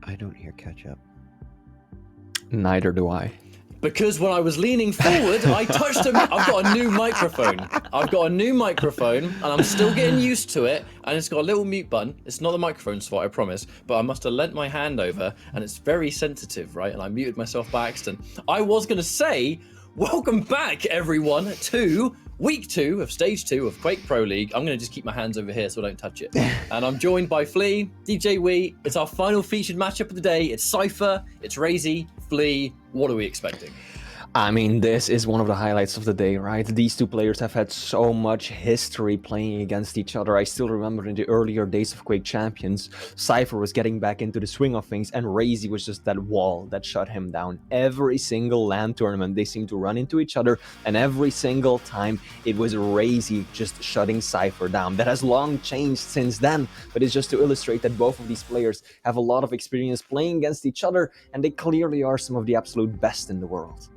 I don't hear catch up. Neither do I. Because when I was leaning forward, I touched I've got a new microphone. And I'm still getting used to it. And it's got a little mute button. It's not the microphone's fault, I promise. But I must have leant my hand over, and it's very sensitive, right? And I muted myself by accident. I was going to say, welcome back, everyone, to Week 2 of Stage 2 of Quake Pro League. I'm going to just keep my hands over here so I don't touch it. And I'm joined by Flea, DJ Wee. It's our final featured matchup of the day. It's Cypher, it's RAISY, Flea. What are we expecting? I mean, this is one of the highlights of the day, right? These two players have had so much history playing against each other. I still remember in the earlier days of Quake Champions, Cypher was getting back into the swing of things, and RAISY was just that wall that shut him down. Every single LAN tournament, they seemed to run into each other, and every single time, it was RAISY just shutting Cypher down. That has long changed since then, but it's just to illustrate that both of these players have a lot of experience playing against each other, and they clearly are some of the absolute best in the world.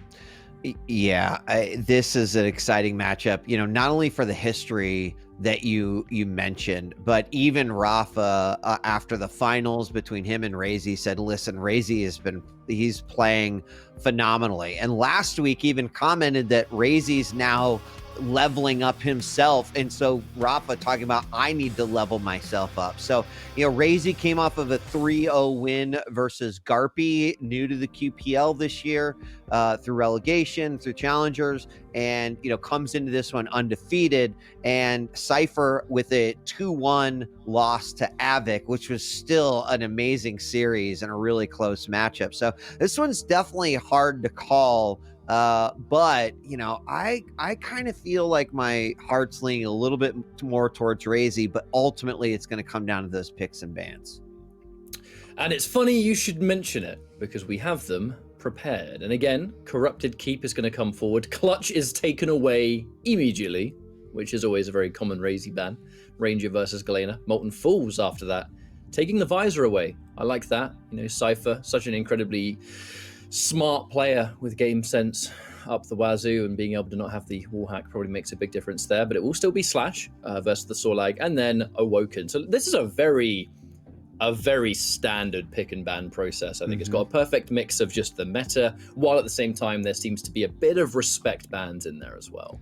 Yeah, this is an exciting matchup, you know, not only for the history that you mentioned, but even Rafa, after the finals between him and RAISY, said, listen, RAISY he's playing phenomenally. And last week even commented that RAISY's now leveling up himself. And so Rafa talking about, I need to level myself up. So, you know, RAISY came off of a 3-0 win versus Garpy, new to the QPL this year, through relegation, through challengers, and, you know, comes into this one undefeated. And Cypher with a 2-1 loss to Awoken, which was still an amazing series and a really close matchup. So this one's definitely hard to call. But, you know, I kind of feel like my heart's leaning a little bit more towards RAISY, but ultimately it's going to come down to those picks and bans. And it's funny you should mention it, because we have them prepared. And again, Corrupted Keep is going to come forward. Clutch is taken away immediately, which is always a very common RAISY ban. Ranger versus Galena. Molten Fools after that. Taking the visor away. I like that. You know, Cypher, such an incredibly smart player with game sense up the wazoo, and being able to not have the wall hack probably makes a big difference there, but it will still be Slash versus the Sorlag, and then Awoken. So this is a very standard pick and ban process. I think It's got a perfect mix of just the meta, while at the same time there seems to be a bit of respect bans in there as well.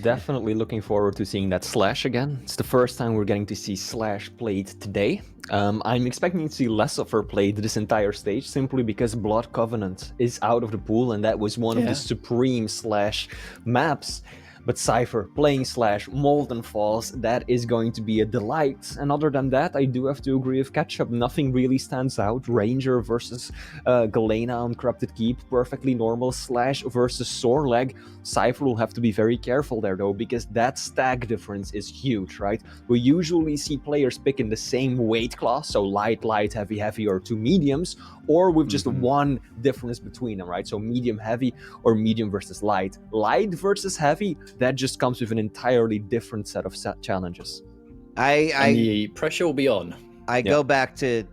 Definitely looking forward to seeing that Slash again. It's the first time we're getting to see Slash played today. I'm expecting to see less of her played this entire stage, simply because Blood Covenant is out of the pool, and that was one of the supreme Slash maps. But Cypher playing Slash, Molten Falls, that is going to be a delight. And other than that, I do have to agree with Ketchup. Nothing really stands out. Ranger versus Galena on Corrupted Keep, perfectly normal. Slash versus Sorlag. Cypher will have to be very careful there though, because that stack difference is huge, right? We usually see players picking the same weight class, so light, heavy, heavy, or two mediums, or with just one difference between them, right? So medium, heavy, or medium versus light. Light versus heavy, that just comes with an entirely different set of challenges. And the pressure will be on. I go back to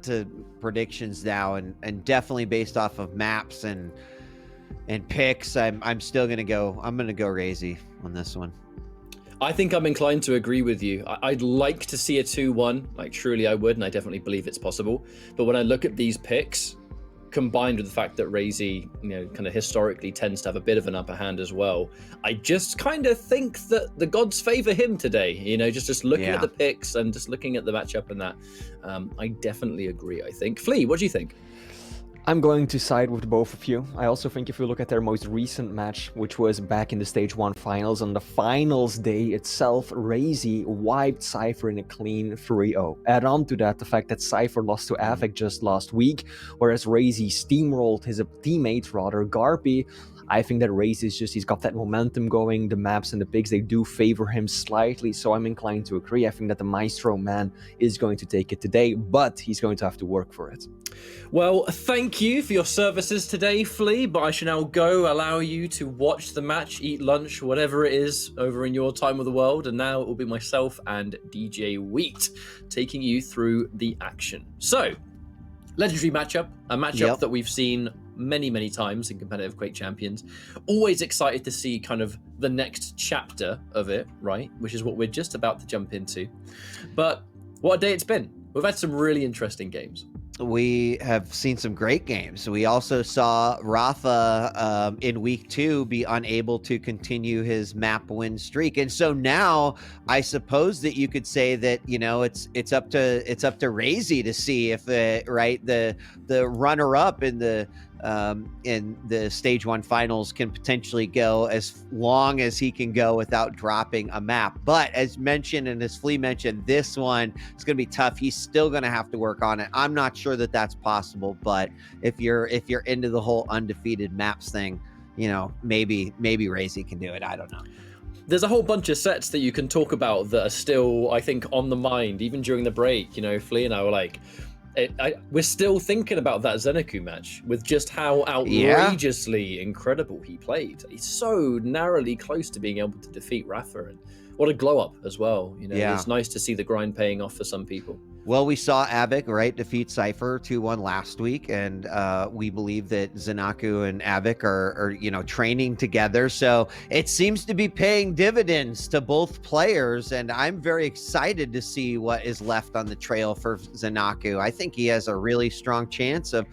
predictions now, and definitely based off of maps and picks, I'm still gonna go RAISY on this one. I think I'm inclined to agree with you. I'd like to see a 2-1, like truly I would, and I definitely believe it's possible. But when I look at these picks, combined with the fact that RAISY, you know, kind of historically tends to have a bit of an upper hand as well, I just kind of think that the gods favor him today. You know, just looking at the picks and just looking at the matchup and that, I definitely agree. I think. Flea, what do you think? I'm going to side with both of you. I also think if you look at their most recent match, which was back in the Stage 1 finals, on the finals day itself, RAISY wiped Cypher in a clean 3-0. Add on to that the fact that Cypher lost to Awoken just last week, whereas RAISY steamrolled his teammate, Garpy. I think that RAISY he's got that momentum going. The maps and the picks, they do favor him slightly, so I'm inclined to agree. I think that the Maestro man is going to take it today, but he's going to have to work for it. Well, thank you for your services today, Flea, but I shall now allow you to watch the match, eat lunch, whatever it is over in your time of the world, and now it will be myself and DJ Wheat taking you through the action. So, legendary matchup, a matchup that we've seen many times in competitive Quake Champions. Always excited to see kind of the next chapter of it, right? Which is what we're just about to jump into. But what a day it's been. We've had some really interesting games. we have seen some great games. We also saw Rafa in week 2 be unable to continue his map win streak, and so now I suppose that you could say that it's up to RAISY to see if the runner up in the stage 1 finals can potentially go as long as he can go without dropping a map. But as mentioned, and as Flea mentioned, this one is going to be tough. He's still going to have to work on it. I'm not sure that that's possible, but if you're into the whole undefeated maps thing, maybe RAISY can do it. I don't know. There's a whole bunch of sets that you can talk about that are still, I think, on the mind, even during the break. Flea and I were like, we're still thinking about that Zenaku match with just how outrageously incredible he played. He's so narrowly close to being able to defeat Rafa, and what a glow up as well. It's nice to see the grind paying off for some people. Well, we saw Awoken, defeat cypher 2-1 last week, and we believe that Zenaku and Awoken are training together. So it seems to be paying dividends to both players, and I'm very excited to see what is left on the trail for Zenaku. I think he has a really strong chance of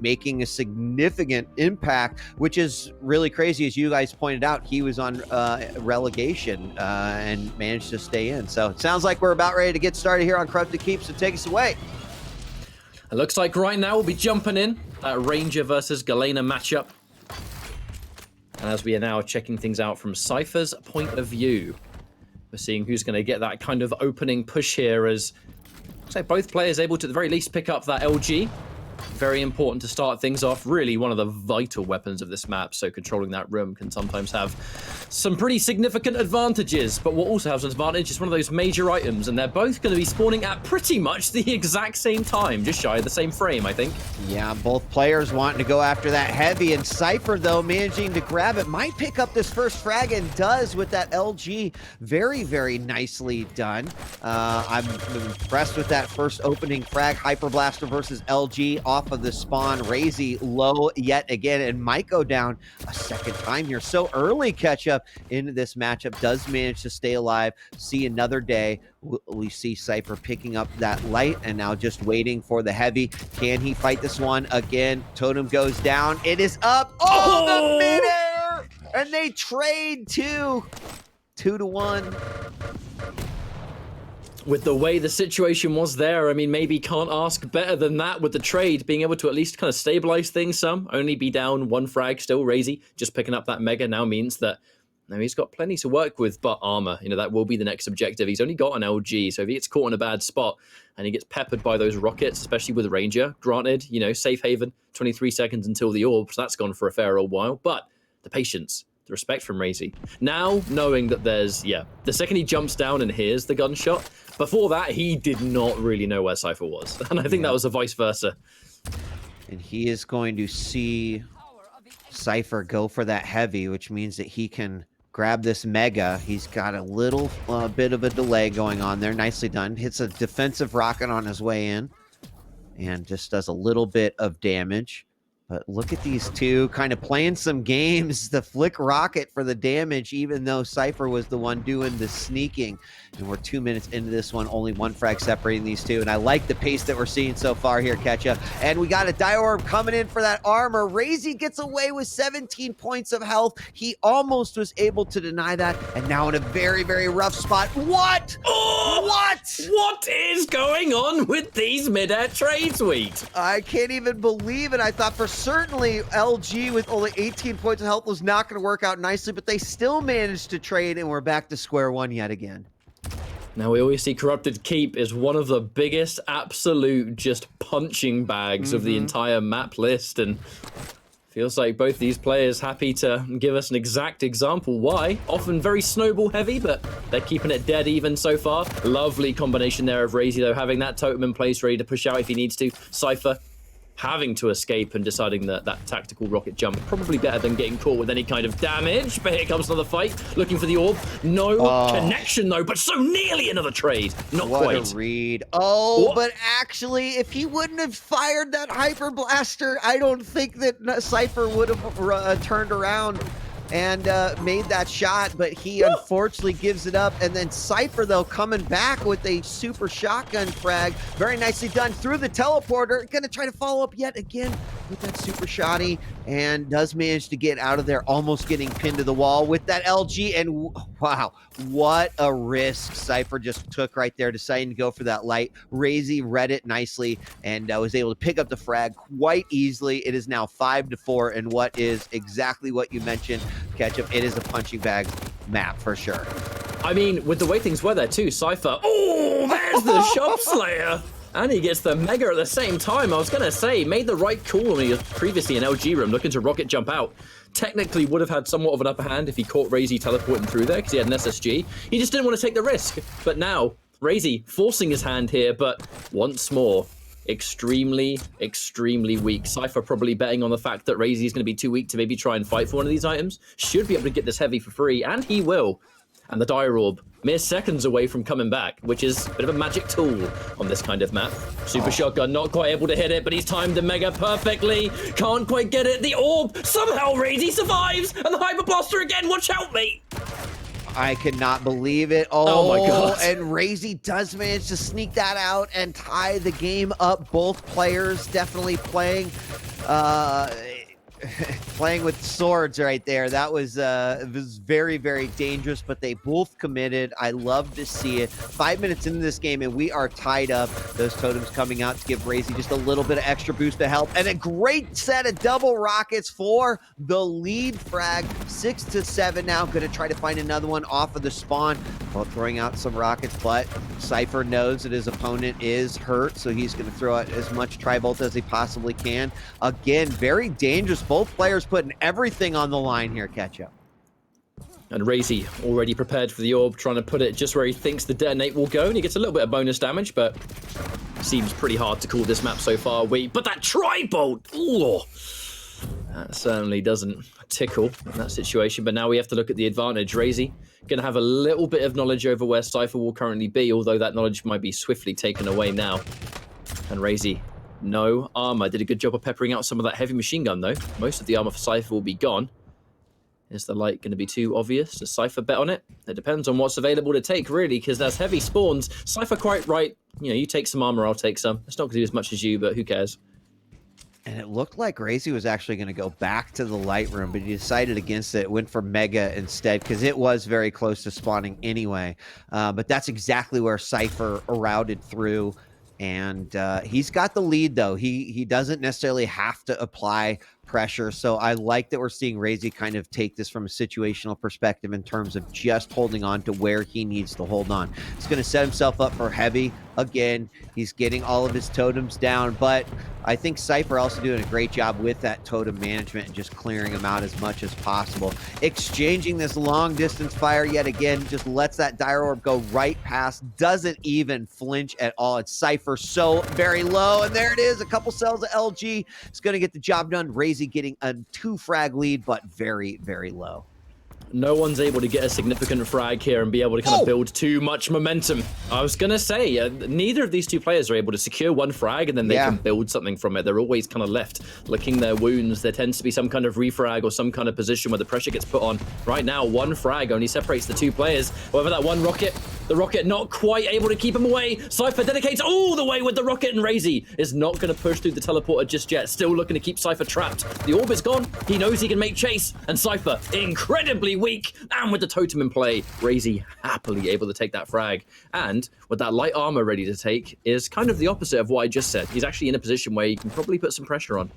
making a significant impact, which is really crazy. As you guys pointed out, he was on relegation and managed to stay in. So it sounds like we're about ready to get started here on Corrupted Keep. So take us away. It looks like right now we'll be jumping in that Ranger versus Galena matchup. And as we are now checking things out from Cypher's point of view, we're seeing who's going to get that kind of opening push here, as looks like both players able to at the very least pick up that LG. Very important to start things off. Really one of the vital weapons of this map, so controlling that room can sometimes have some pretty significant advantages. But what also has an advantage is one of those major items, and they're both going to be spawning at pretty much the exact same time, just shy of the same frame, I think. Yeah, both players wanting to go after that heavy, and Cypher, though, managing to grab it. Might pick up this first frag, and does with that LG. Very, very nicely done. I'm impressed with that first opening frag. Hyper Blaster versus LG off of the spawn. RAISY low yet again, and might go down a second time here. So early catch up into this matchup, does manage to stay alive, see another day. We see Cypher picking up that light and now just waiting for the heavy. Can he fight this one again? Totem goes down. It is up. Oh, the midair! And they trade 2-1. With the way the situation was there, I mean, maybe can't ask better than that with the trade, being able to at least kind of stabilize things some. Only be down one frag still. RAISY just picking up that mega now means that he's got plenty to work with, but armor, that will be the next objective. He's only got an LG, so if he gets caught in a bad spot and he gets peppered by those rockets, especially with Ranger, granted, safe haven, 23 seconds until the orb, so that's gone for a fair old while, but the patience, the respect from RAISY. Now, knowing that there's, the second he jumps down and hears the gunshot, before that, he did not really know where Cypher was, and I think that was a vice versa. And he is going to see Cypher go for that heavy, which means that he can grab this mega. He's got a little bit of a delay going on there. Nicely done. Hits a defensive rocket on his way in and just does a little bit of damage. But look at these two kind of playing some games. The flick rocket for the damage, even though Cypher was the one doing the sneaking. And we're 2 minutes into this one, only one frag separating these two. And I like the pace that we're seeing so far here, Ketchup. And we got a Diorb coming in for that armor. RAISY gets away with 17 points of health. He almost was able to deny that. And now in a very, very rough spot. What? Oh, what? What is going on with these mid-air trades, Wheat? I can't even believe it. I thought for certainly LG with only 18 points of health was not going to work out nicely, but they still managed to trade, and we're back to square one yet again. Now, we always see Corrupted Keep as one of the biggest absolute just punching bags of the entire map list, and feels like both these players happy to give us an exact example why. Often very snowball heavy, but they're keeping it dead even so far. Lovely combination there of RAISY, though, having that totem in place, ready to push out if he needs to. Cypher having to escape and deciding that that tactical rocket jump probably better than getting caught with any kind of damage. But here comes another fight, looking for the orb. No connection though, but so nearly another trade. Not what quite. What a read. Oh, but actually, if he wouldn't have fired that Hyper Blaster, I don't think that Cypher would have turned around. and made that shot, but he unfortunately gives it up. And then cypher, though, coming back with a super shotgun frag. Very nicely done through the teleporter. Gonna try to follow up yet again with that super shotty, and does manage to get out of there, almost getting pinned to the wall with that LG. And wow, what a risk cypher just took right there, deciding to go for that light. RAISY read it nicely and was able to pick up the frag quite easily. It is now 5-4, and what is exactly what you mentioned, Ketchup. It is a punching bag map for sure. I mean, with the way things were there too, cypher. Oh, there's the Shop Slayer. And he gets the Mega at the same time. I was going to say, made the right call when he was previously in LG room, looking to rocket jump out. Technically would have had somewhat of an upper hand if he caught RAISY teleporting through there, because he had an SSG. He just didn't want to take the risk. But now, RAISY forcing his hand here, but once more, extremely, extremely weak. cypher probably betting on the fact that RAISY is going to be too weak to maybe try and fight for one of these items. Should be able to get this heavy for free, and he will. And the Dire Orb, mere seconds away from coming back, which is a bit of a magic tool on this kind of map. Super Shotgun, not quite able to hit it, but he's timed the Mega perfectly. Can't quite get it. The Orb, somehow RAISY survives, and the Hyper Blaster again, watch out, mate. I cannot believe it. Oh my God. And RAISY does manage to sneak that out and tie the game up. Both players definitely playing playing with swords right there. That was it was very, very dangerous, but they both committed. I love to see it. 5 minutes into this game, and we are tied up. Those totems coming out to give RAISY just a little bit of extra boost of help, and a great set of double rockets for the lead frag. 6-7 now. Going to try to find another one off of the spawn while throwing out some rockets, but cypher knows that his opponent is hurt, so he's going to throw out as much tri-bolt as he possibly can. Again, very dangerous. Both players putting everything on the line here, Ketchup. And RAISY already prepared for the orb, trying to put it just where he thinks the detonate will go, and he gets a little bit of bonus damage, but seems pretty hard to call this map so far. But that tri-bolt, ooh, that certainly doesn't tickle in that situation. But now we have to look at the advantage. RAISY going to have a little bit of knowledge over where cypher will currently be, although that knowledge might be swiftly taken away now. And RAISY, no armor. Did a good job of peppering out some of that heavy machine gun, though. Most of the armor for cypher will be gone. Is the light going to be too obvious? Does cypher bet on it? It depends on what's available to take, really, because there's heavy spawns. cypher quite right. You know, you take some armor, I'll take some. It's not going to do as much as you, but who cares? And it looked like RAISY was actually going to go back to the light room, but he decided against it. Went for Mega instead, because it was very close to spawning anyway. But that's exactly where cypher routed through. And he's got the lead, though. He doesn't necessarily have to apply pressure. So I like that we're seeing RAISY kind of take this from a situational perspective in terms of just holding on to where he needs to hold on. He's going to set himself up for heavy. Again, he's getting all of his totems down, but I think cypher also doing a great job with that totem management and just clearing them out as much as possible. Exchanging this long distance fire yet again, just lets that Dire Orb go right past, doesn't even flinch at all. It's cypher so very low, and there it is. A couple cells of LG. It's going to get the job done. RAISY getting a 2 frag lead, but very, very low. No one's able to get a significant frag here and be able to kind of build too much momentum. I was going to say, neither of these two players are able to secure 1 frag and then they can build something from it. They're always kind of left licking their wounds. There tends to be some kind of refrag or some kind of position where the pressure gets put on. Right now, 1 frag only separates the 2 players. However, that 1 rocket, the rocket not quite able to keep him away. cypher dedicates all the way with the rocket, and RAISY is not going to push through the teleporter just yet. Still looking to keep cypher trapped. The orb is gone. He knows he can make chase, and cypher incredibly weak, and with the totem in play, RAISY happily able to take that frag. And with that light armor ready to take is kind of the opposite of what I just said. He's actually in a position where he can probably put some pressure on.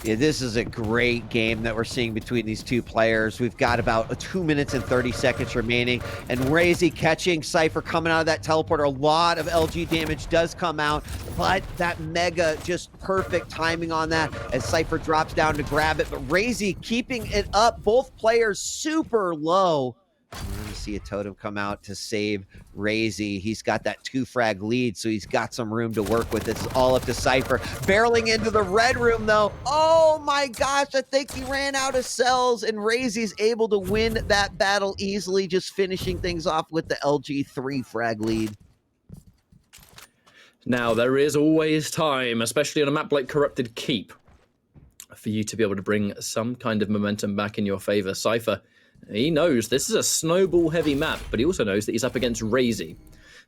Yeah, this is a great game that we're seeing between these two players. We've got about 2 minutes and 30 seconds remaining, and RAISY catching cypher coming out of that teleporter. A lot of LG damage does come out, but that Mega, just perfect timing on that as cypher drops down to grab it. But RAISY keeping it up. Both players super low. We're going to see a totem come out to save RAISY. He's got that 2 frag lead, so he's got some room to work with. It's all up to cypher. Barreling into the red room, though. Oh my gosh, I think he ran out of cells, and RAISY's able to win that battle easily, just finishing things off with the LG 3 frag lead. Now, there is always time, especially on a map like Corrupted Keep, for you to be able to bring some kind of momentum back in your favor. Cypher, he knows this is a snowball-heavy map, but he also knows that he's up against RAISY.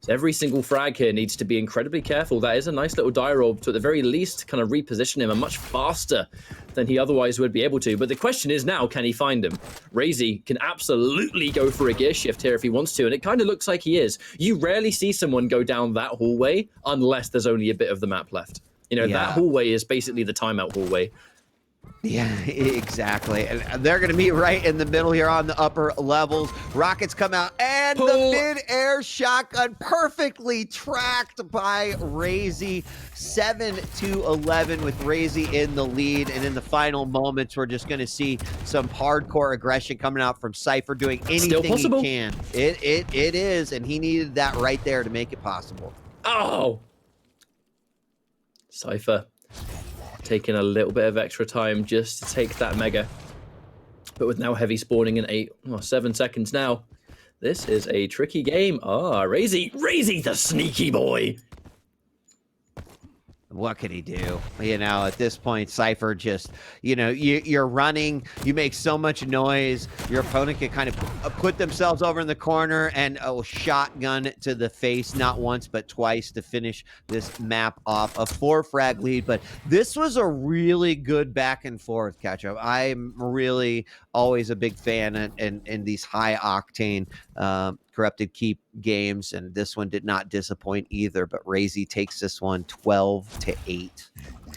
So every single frag here needs to be incredibly careful. That is a nice little die roll to, at the very least, kind of reposition him and much faster than he otherwise would be able to. But the question is now, can he find him? RAISY can absolutely go for a gear shift here if he wants to, and it kind of looks like he is. You rarely see someone go down that hallway unless there's only a bit of the map left. You know, that hallway is basically the timeout hallway. Yeah, exactly. And they're going to meet right in the middle here on the upper levels. Rockets come out, and the mid-air shotgun perfectly tracked by RAISY. 7-11 with RAISY in the lead. And in the final moments, we're just going to see some hardcore aggression coming out from cypher, doing anything he can. It is, and he needed that right there to make it possible. Oh! cypher taking a little bit of extra time just to take that mega. But with now heavy spawning in 7 seconds now, this is a tricky game. RAISY the sneaky boy. What could he do? You know, at this point, cypher just, you know, you're running, you make so much noise, your opponent can kind of put themselves over in the corner and shotgun to the face, not once, but twice to finish this map off. A 4-frag lead, but this was a really good back and forth catch-up. I'm really always a big fan in these high-octane corrupted keep games, and this one did not disappoint either, but RAISY takes this one 12-8.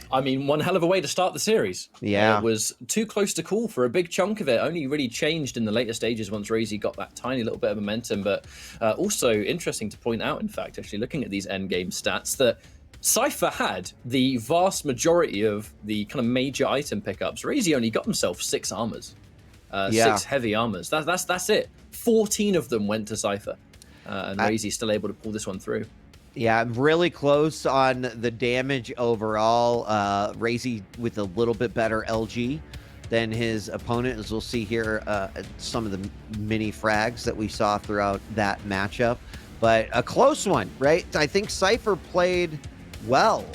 I mean, one hell of a way to start the series. Yeah. It was too close to call for a big chunk of it. Only really changed in the later stages once RAISY got that tiny little bit of momentum. But also interesting to point out, in fact, actually looking at these endgame stats, that cypher had the vast majority of the kind of major item pickups. RAISY only got himself 6 armors. 6 heavy armors. That's it. 14 of them went to cypher, and RAISY's still able to pull this one through. Yeah, I'm really close on the damage overall. RAISY with a little bit better LG than his opponent, as we'll see here, some of the mini frags that we saw throughout that matchup. But a close one, right? I think cypher played well.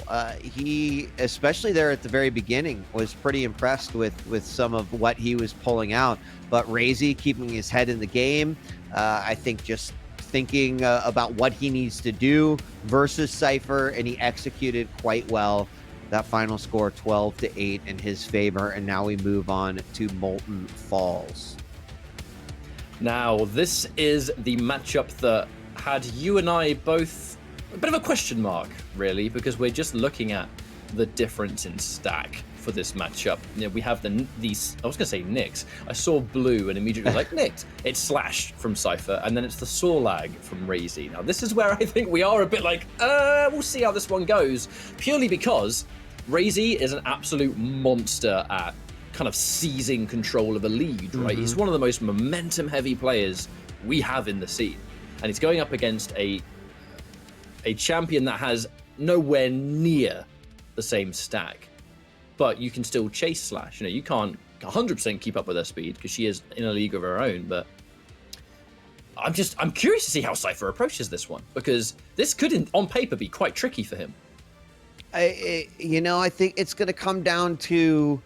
He, especially there at the very beginning, was pretty impressed with some of what he was pulling out. But RAISY keeping his head in the game, I think just thinking about what he needs to do versus cypher, and he executed quite well. That final score 12-8 in his favor, and now we move on to Molten Falls. Now, this is the matchup that had you and I both a bit of a question mark, really, because we're just looking at the difference in stack for this matchup. You know, we have these, I was going to say Nyx. I saw blue and immediately was like, Nyx. It's Slash from cypher, and then it's the Sorlag from RAISY. Now, this is where I think we are a bit like, we'll see how this one goes, purely because RAISY is an absolute monster at kind of seizing control of a lead, right? He's one of the most momentum-heavy players we have in the scene, and he's going up against a champion that has nowhere near the same stack, but you can still chase Slash. You know, you can't 100% keep up with her speed because she is in a league of her own, but I'm curious to see how cypher approaches this one, because this could on paper be quite tricky for him. I think it's going to come down to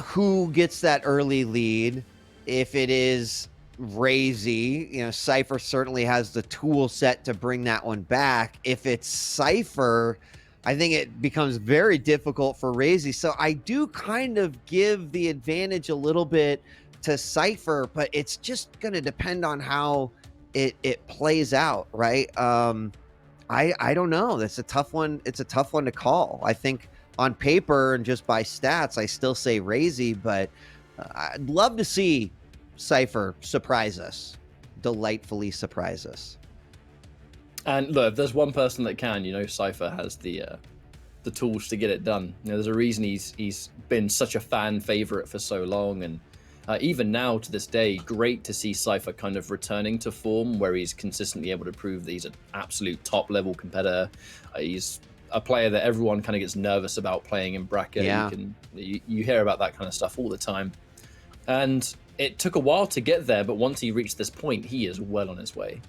who gets that early lead. If it is RAISY, you know, cypher certainly has the tool set to bring that one back. If it's cypher, I think it becomes very difficult for RAISY. So I do kind of give the advantage a little bit to cypher, but it's just going to depend on how it plays out, right? I don't know. That's a tough one. It's a tough one to call. I think on paper and just by stats, I still say RAISY, but I'd love to see cypher surprise us, delightfully surprise us. And look, if there's one person that can, you know, cypher has the tools to get it done. You know, there's a reason he's been such a fan favorite for so long, and even now to this day, great to see cypher kind of returning to form where he's consistently able to prove that he's an absolute top level competitor. He's a player that everyone kind of gets nervous about playing in bracket. Yeah. You hear about that kind of stuff all the time, and it took a while to get there, but once he reached this point, he is well on his way.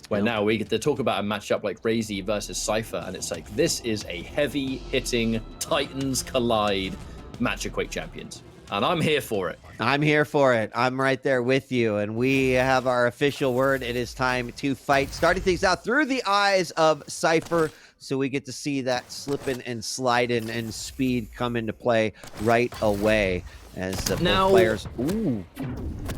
Where now we get to talk about a matchup like RAISY versus cypher, and it's like, this is a heavy-hitting Titans collide match of Quake Champions. And I'm here for it. I'm here for it. I'm right there with you. And we have our official word. It is time to fight. Starting things out through the eyes of Cypher. So we get to see that slipping and sliding and speed come into play right away as the players. Ooh.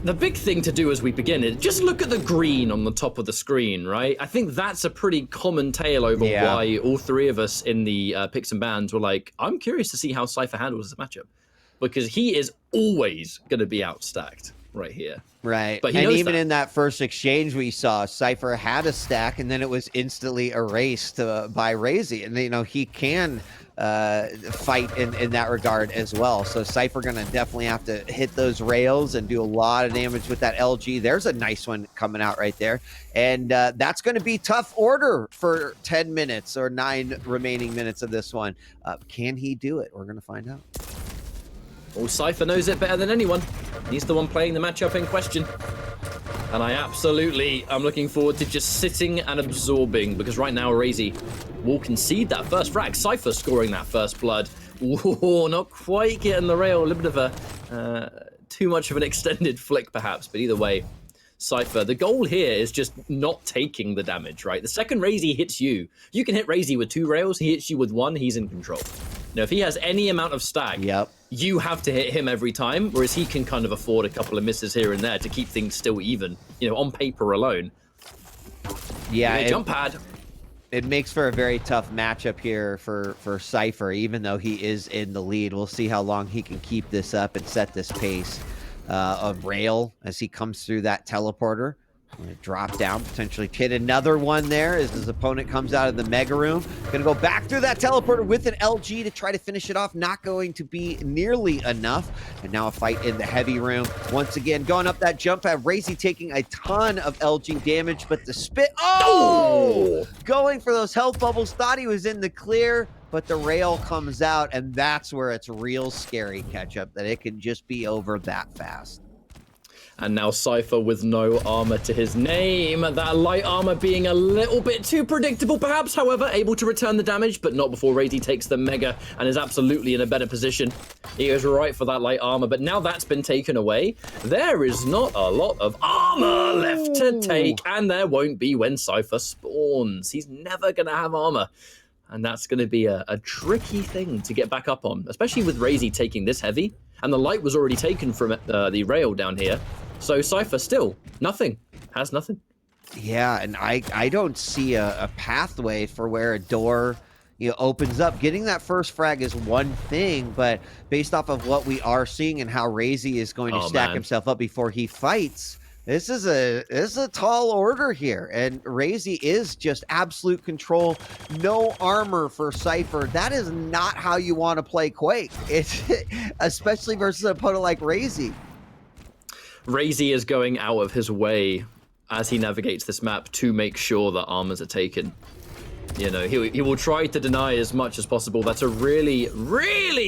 The big thing to do as we begin is just look at the green on the top of the screen, right? I think that's a pretty common tale over why all three of us in the picks and bans were like, I'm curious to see how Cypher handles this matchup. Because he is always going to be outstacked right here. Right. But and even in that first exchange we saw, Cypher had a stack, and then it was instantly erased by RAISY. And, you know, he can fight in that regard as well. So Cypher going to definitely have to hit those rails and do a lot of damage with that LG. There's a nice one coming out right there. And that's going to be tough order for 10 minutes or 9 remaining minutes of this one. Can he do it? We're going to find out. Well, Cypher knows it better than anyone. He's the one playing the matchup in question. And I'm looking forward to just sitting and absorbing, because right now RAISY will concede that first frag. Cypher scoring that first blood. Ooh, not quite getting the rail. A little bit of a too much of an extended flick, perhaps. But either way, Cypher, the goal here is just not taking the damage, right? The second RAISY hits you, you can hit RAISY with 2 rails. He hits you with 1, he's in control. Now, if he has any amount of stack, you have to hit him every time, whereas he can kind of afford a couple of misses here and there to keep things still even, you know, on paper alone. Yeah, jump pad. It makes for a very tough matchup here for Cypher, even though he is in the lead. We'll see how long he can keep this up and set this pace of rail as he comes through that teleporter. Gonna drop down, potentially hit another one there as his opponent comes out of the mega room. Gonna go back through that teleporter with an LG to try to finish it off. Not going to be nearly enough. And now a fight in the heavy room. Once again, going up that jump pad. RAISY taking a ton of LG damage, but the spit. Oh! Going for those health bubbles. Thought he was in the clear, but the rail comes out, and that's where it's real scary, Ketchup, that it can just be over that fast. And now Cypher with no armor to his name. That light armor being a little bit too predictable, perhaps. However, able to return the damage, but not before RAISY takes the mega and is absolutely in a better position. He is right for that light armor, but now that's been taken away. There is not a lot of armor left to take, and there won't be when Cypher spawns. He's never going to have armor. And that's going to be a tricky thing to get back up on, especially with RAISY taking this heavy. And the light was already taken from the rail down here. So Cypher still has nothing. Yeah, and I don't see a pathway for where a door opens up. Getting that first frag is one thing, but based off of what we are seeing and how RAISY is going to stack himself up before he fights, this is a tall order here, and RAISY is just absolute control. No armor for Cypher. That is not how you want to play Quake. It's especially versus an opponent like RAISY. RAISY is going out of his way as he navigates this map to make sure that armors are taken. You know, he will try to deny as much as possible. That's a really,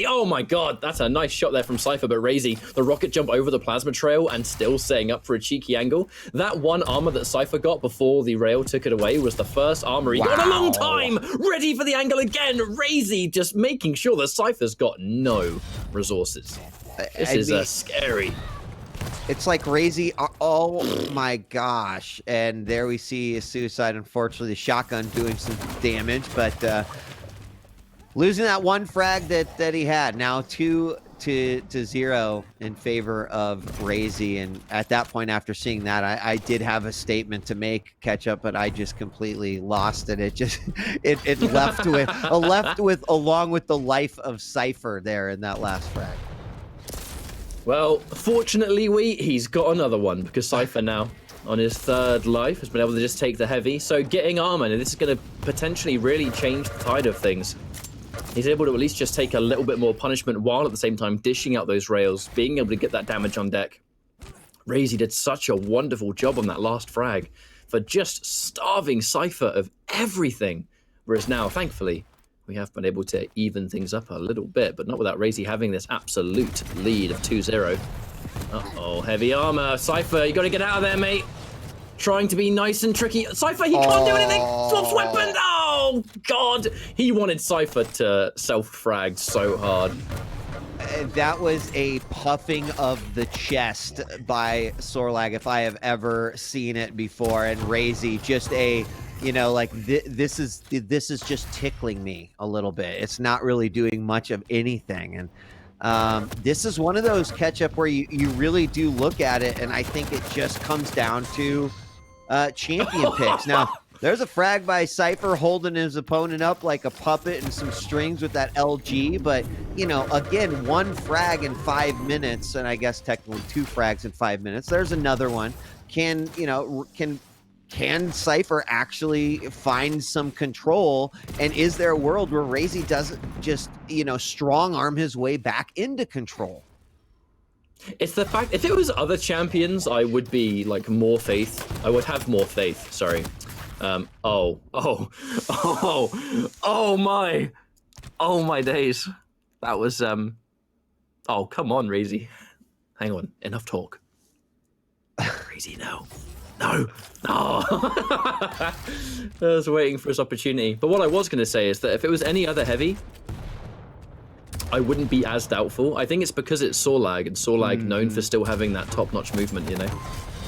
oh my god, that's a nice shot there from Cypher, but RAISY, the rocket jump over the plasma trail and still setting up for a cheeky angle. That one armor that Cypher got before the rail took it away was the first armor he got in a long time. Ready for the angle again. RAISY just making sure that Cypher's got no resources. This is scary. It's like RAISY, oh my gosh. And there we see a suicide. Unfortunately, the shotgun doing some damage, but losing that one frag that he had. Now 2-0 in favor of RAISY. And at that point, after seeing that, I did have a statement to make, Ketchup, but I just completely lost it. It just, it left with along with the life of Cypher there in that last frag. Well, fortunately, he's got another one, because Cypher now, on his 3rd life, has been able to just take the heavy. So getting armor, and this is going to potentially really change the tide of things. He's able to at least just take a little bit more punishment while at the same time dishing out those rails, being able to get that damage on deck. RAISY did such a wonderful job on that last frag for just starving Cypher of everything. Whereas now, thankfully, we have been able to even things up a little bit, but not without RAISY having this absolute lead of 2-0. Uh-oh, heavy armor. Cypher, you got to get out of there, mate. Trying to be nice and tricky. Cypher, he can't do anything. Swaps weapon. Oh, God. He wanted Cypher to self-frag so hard. That was a puffing of the chest by Sorlag if I have ever seen it before. And RAISY, just a, like this is just tickling me a little bit. It's not really doing much of anything. And this is one of those catch up where you really do look at it, and I think it just comes down to champion picks. Now, there's a frag by Cypher holding his opponent up like a puppet and some strings with that LG. But, again, one frag in 5 minutes, and I guess technically 2 frags in 5 minutes. There's another one. Can Cypher actually find some control? And is there a world where RAISY doesn't just, strong arm his way back into control? It's the fact, if it was other champions, I would be like more faith. I would have more faith. Sorry. Oh my days. That was, oh, come on, RAISY. Hang on, enough talk. RAISY, no. I was waiting for his opportunity. But what I was going to say is that if it was any other heavy, I wouldn't be as doubtful. I think it's because it's Sorlag, and Sorlag known for still having that top-notch movement,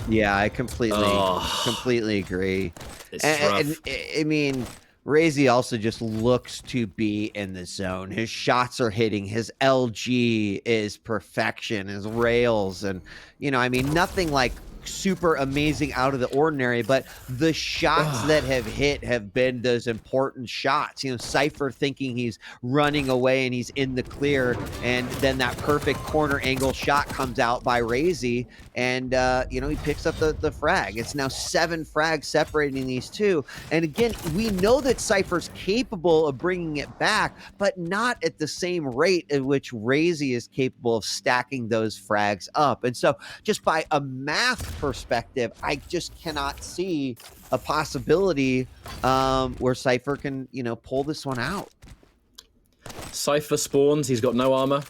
Yeah, I completely agree. It's and rough. I mean, RAISY also just looks to be in the zone. His shots are hitting. His LG is perfection. His rails, and nothing like super amazing out of the ordinary, but the shots that have hit have been those important shots. Cypher thinking he's running away and he's in the clear, and then that perfect corner angle shot comes out by RAISY, and he picks up the frag. It's now 7 frags separating these two, and again, we know that Cypher's capable of bringing it back, but not at the same rate at which RAISY is capable of stacking those frags up. And so just by a math perspective, I just cannot see a possibility where Cypher can, pull this one out. Cypher spawns, he's got no armor.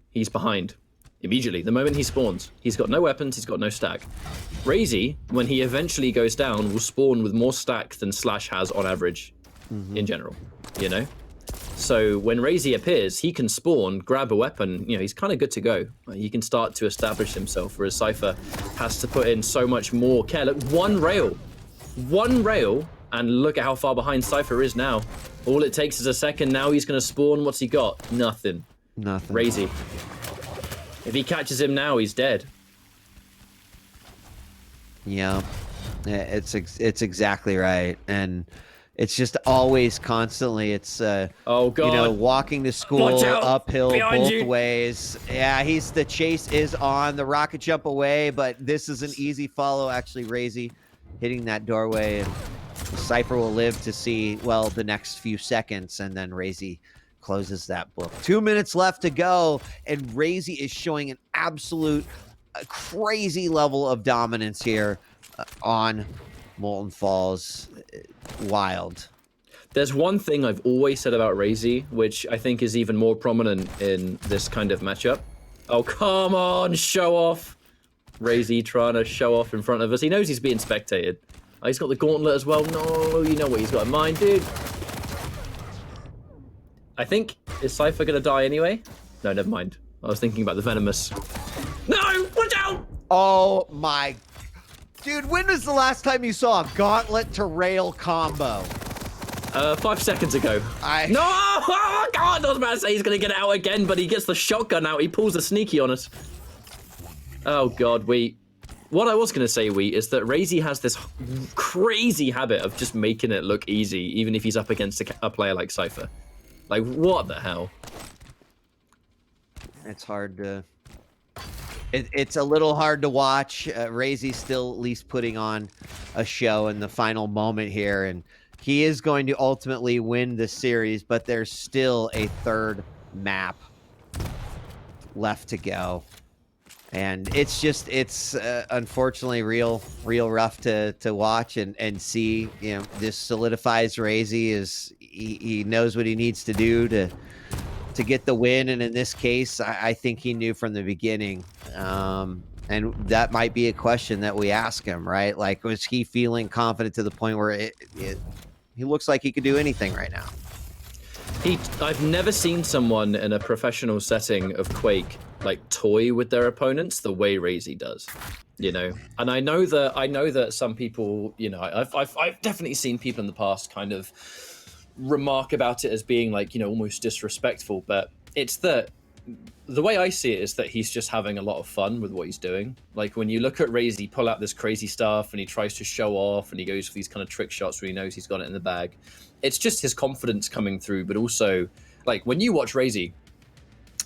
He's behind. Immediately, the moment he spawns, he's got no weapons, he's got no stack. RAISY, when he eventually goes down, will spawn with more stack than Slash has on average, in general, So when RAISY appears, he can spawn, grab a weapon, he's kind of good to go. He can start to establish himself, whereas Cypher has to put in so much more care. Look, one rail, and look at how far behind Cypher is now. All it takes is a second, now he's going to spawn. What's he got? Nothing. RAISY. If he catches him now, he's dead. Yeah, it's exactly right. And it's just always constantly, it's, oh God. walking to school uphill both you. ways. Yeah, the chase is on, the rocket jump away, but this is an easy follow. Actually, RAISY hitting that doorway, and Cypher will live to see, the next few seconds, and then RAISY closes that book. 2 minutes left to go, and RAISY is showing an absolute crazy level of dominance here on Molten Falls. Wild. There's one thing I've always said about RAISY, which I think is even more prominent in this kind of matchup. Oh, come on, show off. RAISY trying to show off in front of us. He knows he's being spectated. Oh, he's got the gauntlet as well. No, you know what he's got in mind, dude. I think, is Cypher going to die anyway? No, never mind. I was thinking about the Venomous. No, watch out! Oh my... Dude, when was the last time you saw a gauntlet to rail combo? 5 seconds ago. No! Oh, God! I was about to say he's going to get it out again, but he gets the shotgun out. He pulls a sneaky on us. Oh, God, What I was going to say, is that RAISY has this crazy habit of just making it look easy, even if he's up against a player like Cypher. Like, what the hell? It's hard to... It's a little hard to watch. RAISY still at least putting on a show in the final moment here, and he is going to ultimately win the series, but there's still a third map left to go. And it's just, unfortunately real rough to watch and see. This solidifies RAISY. He knows what he needs to do to get the win, and in this case, I think he knew from the beginning. And that might be a question that we ask him, right? Like, was he feeling confident to the point where he looks like he could do anything right now? I've never seen someone in a professional setting of Quake like toy with their opponents the way RAISY does, you know. And I know that some people, you know, I've definitely seen people in the past kind of remark about it as being like, you know, almost disrespectful, but it's that the way I see it is that he's just having a lot of fun with what he's doing. Like when you look at RAISY pull out this crazy stuff and he tries to show off and he goes for these kind of trick shots where he knows he's got it in the bag. It's just his confidence coming through, but also like when you watch RAISY,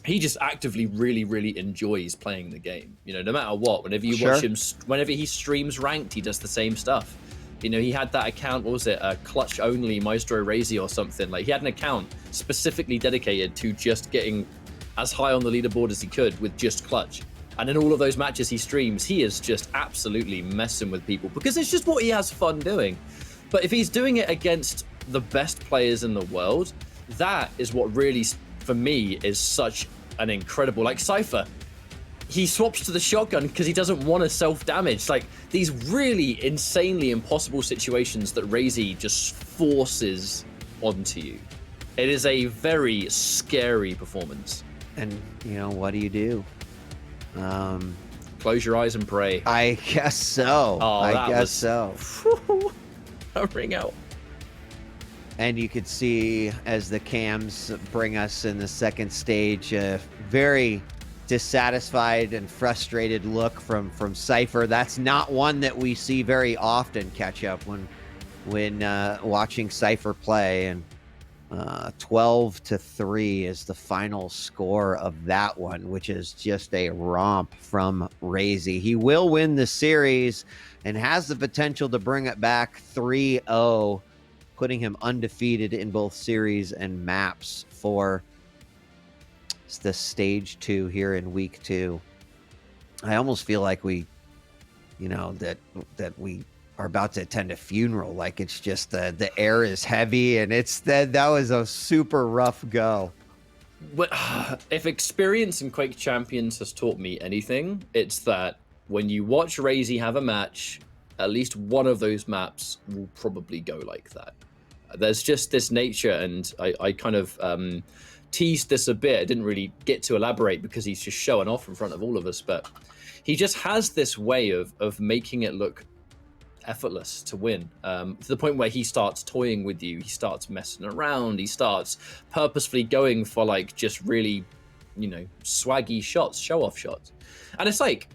he just actively really enjoys playing the game. You know, no matter what, whenever you watch him, whenever he streams ranked, he does the same stuff. You know, he had that account, what was it, Clutch Only Maestro RAISY or something. Like he had an account specifically dedicated to just getting as high on the leaderboard as he could with just Clutch. And in all of those matches he streams, he is just absolutely messing with people because it's just what he has fun doing. But if he's doing it against the best players in the world, that is what really, for me, is such an incredible, like cypher. He swaps to the shotgun because he doesn't want to self-damage. Like these really insanely impossible situations that RAISY just forces onto you. It is a very scary performance. And, you know, what do? Close your eyes and pray. I guess so. Oh, I guess so. A ring out. And you could see as the cams bring us in the second stage, a very dissatisfied and frustrated look from Cypher. That's not one that we see very often catch up when watching Cypher play. And 12-3 is the final score of that one, which is just a romp from RAISY. He will win the series and has the potential to bring it back 3-0, putting him undefeated in both series and maps for the stage 2 here in week 2. I almost feel like we, you know, that we are about to attend a funeral. Like it's just the air is heavy and it's that was a super rough go. If experience in Quake Champions has taught me anything, it's that when you watch RAISY have a match, at least one of those maps will probably go like that. There's just this nature, and I kind of teased this a bit. I didn't really get to elaborate because he's just showing off in front of all of us, but he just has this way of making it look effortless to win, to the point where he starts toying with you, he starts messing around, he starts purposefully going for like just really, you know, swaggy shots, show off shots. And it's like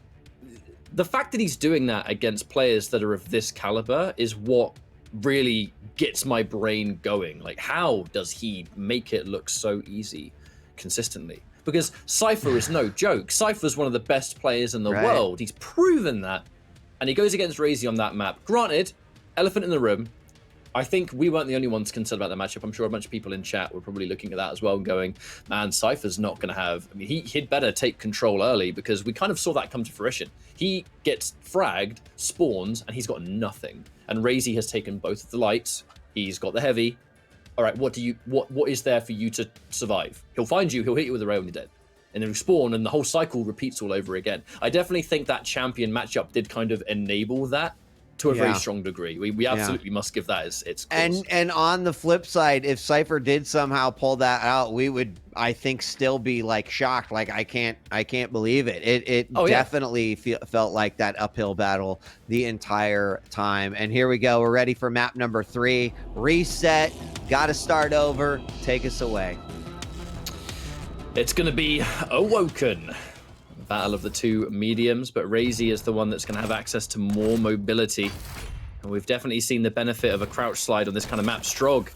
the fact that he's doing that against players that are of this caliber is what really gets my brain going. Like, how does he make it look so easy consistently? Because Cypher is no joke. Cypher's one of the best players in the world. He's proven that. And he goes against RAISY on that map. Granted, elephant in the room. I think we weren't the only ones concerned about the matchup. I'm sure a bunch of people in chat were probably looking at that as well and going, man, Cypher's not going to have... I mean, he'd better take control early, because we kind of saw that come to fruition. He gets fragged, spawns, and he's got nothing. And RAISY has taken both of the lights. He's got the heavy. All right, what is there for you to survive? He'll find you, he'll hit you with a rail and you're dead. And then spawn, and the whole cycle repeats all over again. I definitely think that champion matchup did kind of enable that to a very strong degree. We absolutely must give that its cause. And on the flip side, if Cypher did somehow pull that out, we would, I think, still be like shocked. Like I can't believe it. It definitely felt like that uphill battle the entire time. And here we go. We're ready for map number 3. Reset. Got to start over. Take us away. It's going to be Awoken. Battle of the two mediums, but RAISY is the one that's going to have access to more mobility. And we've definitely seen the benefit of a crouch slide on this kind of map. Strog,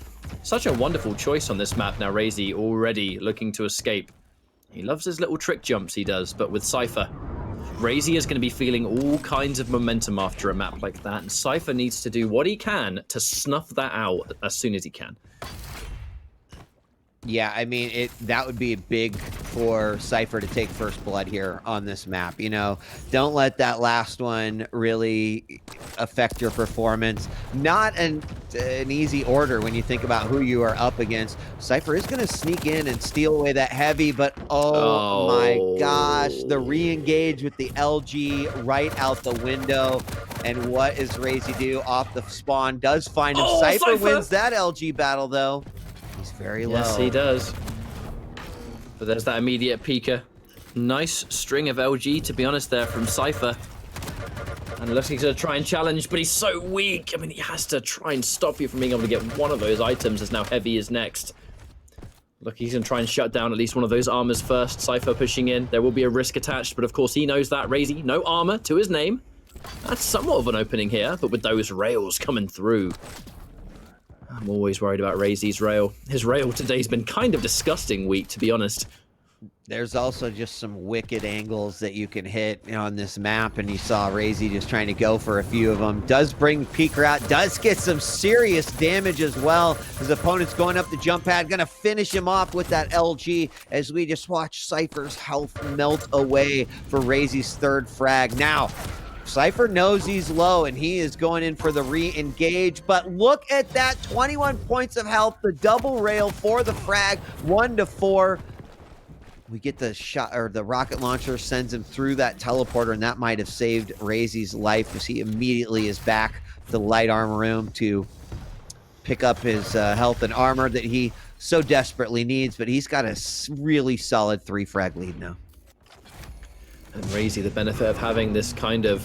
such a wonderful choice on this map now. RAISY already looking to escape. He loves his little trick jumps he does, but with Cypher, RAISY is going to be feeling all kinds of momentum after a map like that, and Cypher needs to do what he can to snuff that out as soon as he can. Yeah, I mean, that would be big for Cypher to take first blood here on this map. You know, don't let that last one really affect your performance. Not an easy order when you think about who you are up against. Cypher is going to sneak in and steal away that heavy, but oh my gosh, the re-engage with the LG right out the window. And what does RAISY do? Off the spawn, does find him. Cypher wins that LG battle, though. He's Very low. Yes, he does. But there's that immediate peeker. Nice string of LG, to be honest, there from Cypher. And it looks like he's going to try and challenge, but he's so weak. I mean, he has to try and stop you from being able to get one of those items as now Heavy is next. Look, he's going to try and shut down at least one of those armors first. Cypher pushing in. There will be a risk attached, but of course he knows that. RAISY, no armor to his name. That's somewhat of an opening here, but with those rails coming through. I'm always worried about RAISY's rail. His rail today's been kind of disgusting weak, to be honest. There's also just some wicked angles that you can hit on this map, and you saw RAISY just trying to go for a few of them. Does bring Peeker out, does get some serious damage as well. His opponent's going up the jump pad, gonna finish him off with that LG as we just watch Cypher's health melt away for RAISY's third frag. Now, Cypher knows he's low, and he is going in for the re-engage, but look at that, 21 points of health, the double rail for the frag, 1-4. We get the shot, or the rocket launcher sends him through that teleporter, and that might have saved RAISY's life as he immediately is back to the light armor room to pick up his health and armor that he so desperately needs, but he's got a really solid 3 frag lead now. And RAISY, the benefit of having this kind of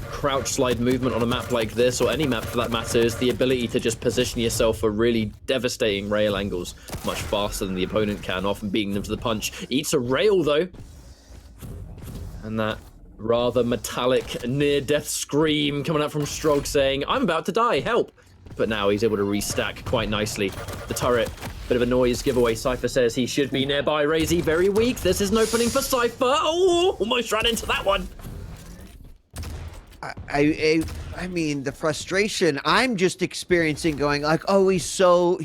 crouch slide movement on a map like this, or any map for that matter, is the ability to just position yourself for really devastating rail angles much faster than the opponent can, often beating them to the punch. Eats a rail though, and that rather metallic near-death scream coming out from Strog saying, I'm about to die, help! But now he's able to restack quite nicely. The turret, bit of a noise giveaway. Cypher says he should be nearby. RAISY very weak. This is an opening for Cypher. Oh, almost ran into that one. I mean, the frustration I'm just experiencing, going like, oh, he's so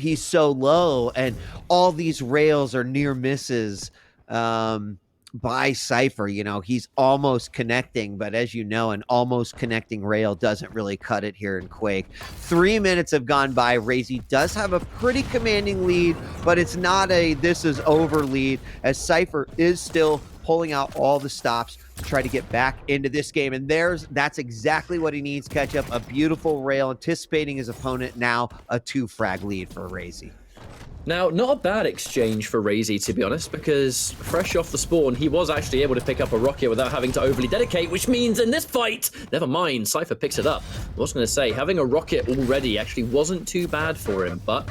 low, and all these rails are near misses by Cypher. You know, he's almost connecting, but as you know, an almost connecting rail doesn't really cut it here in Quake. 3 minutes have gone by. RAISY does have a pretty commanding lead, but it's not a this is over lead, as Cypher is still pulling out all the stops to try to get back into this game. And that's exactly what he needs. Catch up, a beautiful rail, anticipating his opponent. Now a 2 frag lead for RAISY. Now, not a bad exchange for RAISY, to be honest, because fresh off the spawn, he was actually able to pick up a rocket without having to overly dedicate, which means in this fight, never mind, Cypher picks it up. I was going to say, having a rocket already actually wasn't too bad for him, but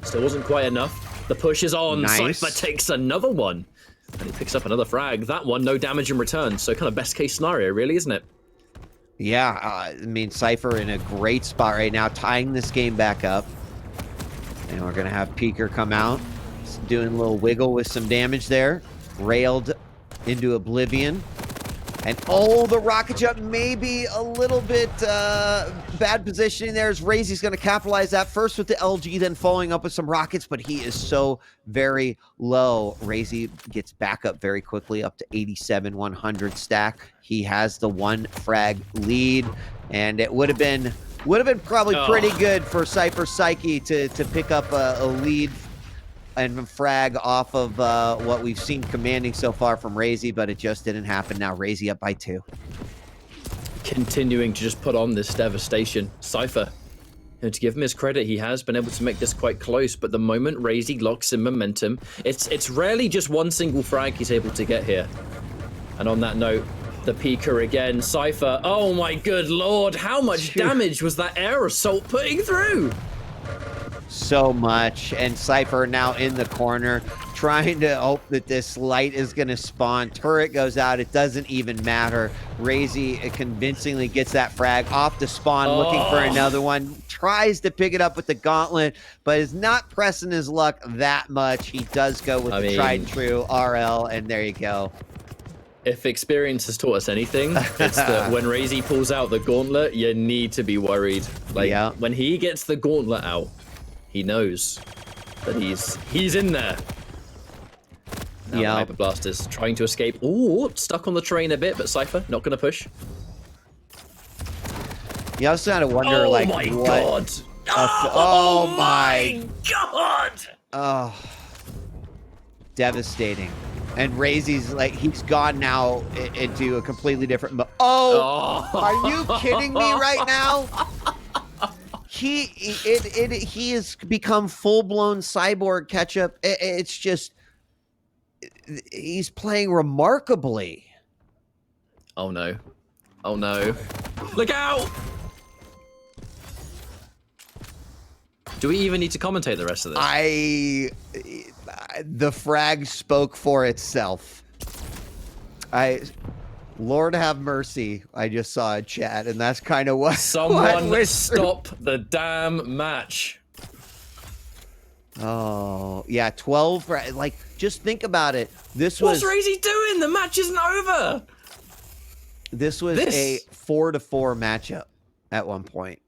still wasn't quite enough. The push is on. Nice. Cypher takes another one, and he picks up another frag. That one, no damage in return, so kind of best case scenario, really, isn't it? Yeah, I mean, Cypher in a great spot right now, tying this game back up. And we're going to have Peeker come out, doing a little wiggle with some damage there. Railed into oblivion. And oh, the rocket jump may be a little bit bad positioning there, as RAISY's going to capitalize that first with the LG, then following up with some rockets, but he is so very low. RAISY gets back up very quickly, up to 87, 100 stack. He has the 1 frag lead, and it would have been probably pretty good for Cypher Psyche to pick up a lead and frag off of what we've seen commanding so far from RAISY, but it just didn't happen. Now RAISY up by 2. Continuing to just put on this devastation. Cypher, and to give him his credit, he has been able to make this quite close, but the moment RAISY locks in momentum, it's rarely just one single frag he's able to get here. And on that note, the peeker again. Cypher, oh my good lord, how much damage was that air assault putting through? So much, and Cypher now in the corner, trying to hope that this light is going to spawn. Turret goes out, it doesn't even matter. RAISY convincingly gets that frag off the spawn, looking for another one. Tries to pick it up with the gauntlet, but is not pressing his luck that much. He does go with the tried and true RL, and there you go. If experience has taught us anything, it's that when RAISY pulls out the gauntlet, you need to be worried. Like, when he gets the gauntlet out, he knows that he's in there. Now the Hyperblasters trying to escape. Ooh, stuck on the train a bit, but Cypher not going to push. You also kind of wonder, oh my god! Oh my god! Oh, devastating. And RAISY's like, he's gone now into a completely different mode. Are you kidding me right now? he has become full-blown cyborg Ketchup. It's just he's playing remarkably. Oh no. Oh no. Look out! Do we even need to commentate the rest of this? The frag spoke for itself. Lord have mercy. I just saw a chat, and that's kind of what. Someone stop the damn match. Oh yeah, 12. Like, just think about it. What's RAISY doing? The match isn't over. This was a 4-4 matchup at one point.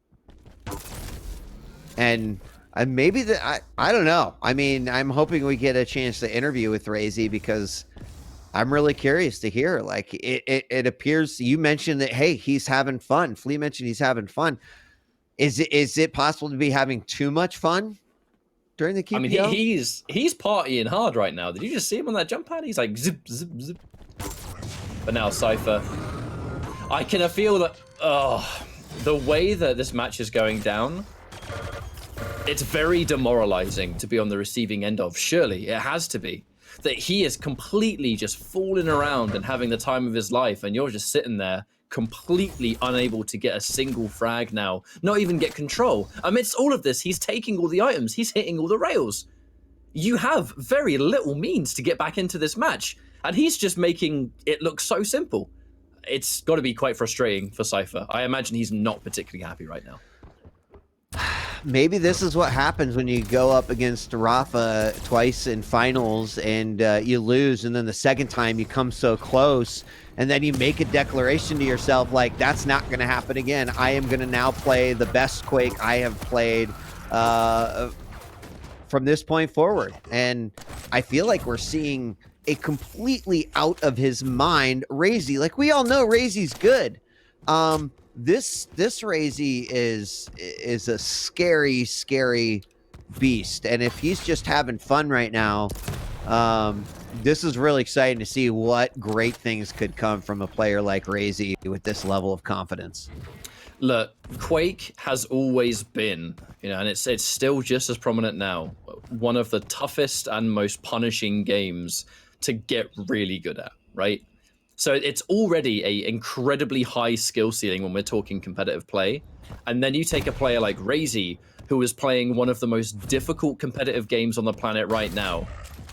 And maybe I don't know. I mean, I'm hoping we get a chance to interview with RAISY because I'm really curious to hear. Like, it appears you mentioned that, hey, he's having fun. Flea mentioned he's having fun. Is it possible to be having too much fun during the QPO? I mean, he's partying hard right now. Did you just see him on that jump pad? He's like zip zip zip. But now Cypher, I can feel that. The way that this match is going down, it's very demoralizing to be on the receiving end of. Surely it has to be. That he is completely just fooling around and having the time of his life, and you're just sitting there completely unable to get a single frag now, not even get control. Amidst all of this, he's taking all the items, he's hitting all the rails. You have very little means to get back into this match, and he's just making it look so simple. It's got to be quite frustrating for Cypher. I imagine he's not particularly happy right now. Maybe this is what happens when you go up against Rafa twice in finals and you lose, and then the second time you come so close, and then you make a declaration to yourself like, that's not going to happen again. I am going to now play the best Quake I have played from this point forward. And I feel like we're seeing a completely out of his mind RAISY. Like, we all know RAISY's good. This RAISY is a scary beast, and if he's just having fun right now, this is really exciting to see what great things could come from a player like RAISY with this level of confidence. Look, Quake has always been, and it's still just as prominent now, one of the toughest and most punishing games to get really good at, right? So it's already a incredibly high skill ceiling when we're talking competitive play. And then you take a player like RAISY, who is playing one of the most difficult competitive games on the planet right now,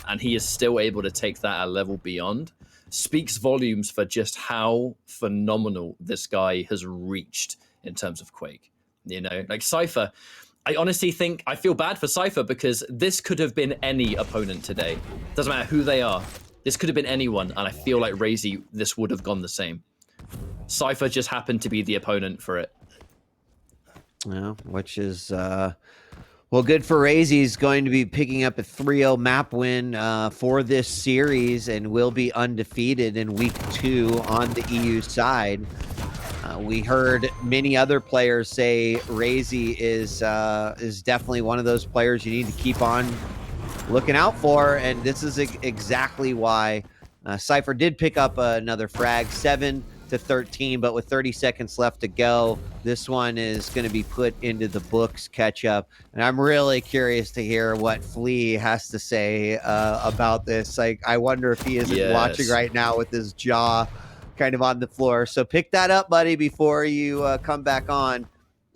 and he is still able to take that a level beyond, speaks volumes for just how phenomenal this guy has reached in terms of Quake. Like Cypher, I honestly think I feel bad for Cypher because this could have been any opponent today. Doesn't matter who they are. This could have been anyone, and I feel like RAISY, this would have gone the same. Cypher just happened to be the opponent for it. Yeah, which is, well, good for RAISY. He's going to be picking up a 3-0 map win for this series and will be undefeated in week 2 on the EU side. We heard many other players say RAISY is definitely one of those players you need to keep on looking out for, and this is exactly why. Cypher did pick up another frag, 7-13, but with 30 seconds left to go, this one is going to be put into the books, catch up. And I'm really curious to hear what Flea has to say about this. Like, I wonder if he isn't watching right now with his jaw kind of on the floor. So pick that up, buddy, before you come back on.